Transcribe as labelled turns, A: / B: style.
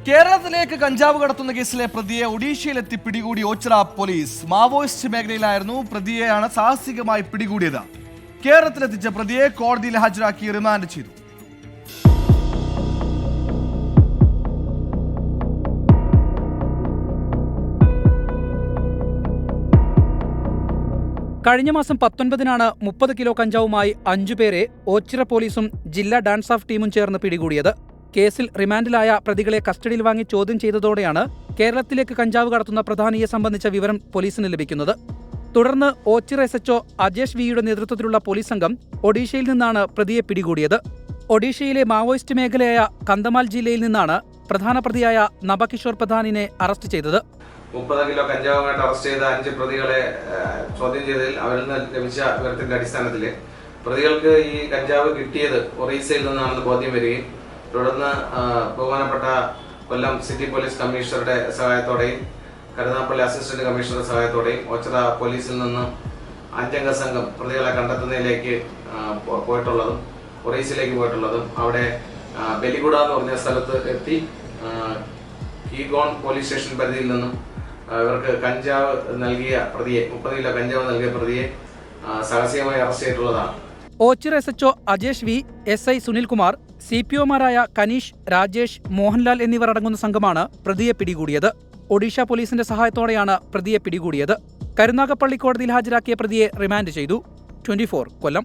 A: കേരളത്തിലേക്ക് കഞ്ചാവ് കടത്തുന്ന കേസിലെ പ്രതിയെ ഒഡീഷയിലെത്തി പിടികൂടി ഓച്ചിറ പോലീസ്. മാവോയിസ്റ്റ് മേഖലയിലായിരുന്നു പ്രതിയെയാണ് സാഹസികമായി പിടികൂടിയത്. കേരളത്തിലെത്തിച്ച പ്രതിയെ കോടതിയിൽ ഹാജരാക്കി റിമാൻഡ് ചെയ്തു.
B: കഴിഞ്ഞ മാസം 19-നാണ് 30 കിലോ കഞ്ചാവുമായി 5 പേരെ ഓച്ചിറ പോലീസും ജില്ലാ ഡാൻസ് ഓഫ് ടീമും ചേർന്ന് പിടികൂടിയത്. കേസിൽ റിമാൻഡിലായ പ്രതികളെ കസ്റ്റഡിയിൽ വാങ്ങി ചോദ്യം ചെയ്തതോടെയാണ് കേരളത്തിലേക്ക് കഞ്ചാവ് കടത്തുന്ന പ്രധാനിയെ സംബന്ധിച്ച വിവരം പോലീസിന് ലഭിക്കുന്നത്. തുടർന്ന് ഓച്ചിറ SHO അജേഷ് വിയുടെ നേതൃത്വത്തിലുള്ള പോലീസ് സംഘം ഒഡീഷയിൽ നിന്നാണ് പ്രതിയെ പിടികൂടിയത്. ഒഡീഷയിലെ മാവോയിസ്റ്റ് മേഖലയായ കന്ധമാൽ ജില്ലയിൽ നിന്നാണ് പ്രധാന പ്രതിയായ നബകിഷോർ പ്രധാനിനെ അറസ്റ്റ് ചെയ്തത്.
C: 30 കിലോ കഞ്ചാവുമായിട്ട് അറസ്റ്റ് ചെയ്ത 5 പ്രതികളെ ചോദ്യം ചെയ്തതിൽ അവരിൽ നിന്ന് ലഭിച്ച വിവരത്തിന്റെ അടിസ്ഥാനത്തിൽ പ്രതികൾക്ക് ഈ കഞ്ചാവ് കിട്ടിയത് ഒറീസയിൽ നിന്നാണെന്ന് ബോധ്യം വരികയും തുടർന്ന് ബഹുമാനപ്പെട്ട കൊല്ലം സിറ്റി പോലീസ് കമ്മീഷണറുടെ സഹായത്തോടെയും കരുനാഗപ്പള്ളി അസിസ്റ്റന്റ് കമ്മീഷണറുടെ സഹായത്തോടെയും ഓച്ചിറ പോലീസിൽ നിന്ന് 5 അംഗ സംഘം പ്രതികളെ കണ്ടെത്തുന്നതിലേക്ക് പോയിട്ടുള്ളതും ഒറീസയിലേക്ക് പോയിട്ടുള്ളതും അവിടെ ബലിഗുഡ എന്ന് പറഞ്ഞ സ്ഥലത്ത് എത്തി കീഗോൺ പോലീസ് സ്റ്റേഷൻ പരിധിയിൽ നിന്നും ഇവർക്ക് കഞ്ചാവ് നൽകിയ പ്രതിയെ 30 കിലോ കഞ്ചാവ് നൽകിയ പ്രതിയെ സാഹസികമായി അറസ്റ്റ് ചെയ്തിട്ടുള്ളതാണ്.
B: Ochira SHO Ajesh V, SI Sunilkumar, CPOമാരായ കനീഷ്, രാജേഷ്, മോഹൻലാൽ എന്നിവർ അടങ്ങുന്ന സംഘമാണ് പ്രതിയെ പിടികൂടിയത്. ഒഡീഷ പോലീസിന്റെ സഹായത്തോടെയാണ് പ്രതിയെ പിടികൂടിയത്. കരുനാഗപ്പള്ളി കോടതിയിൽ ഹാജരാക്കിയ പ്രതിയെ റിമാൻഡ് ചെയ്തു. 24 കൊല്ലം.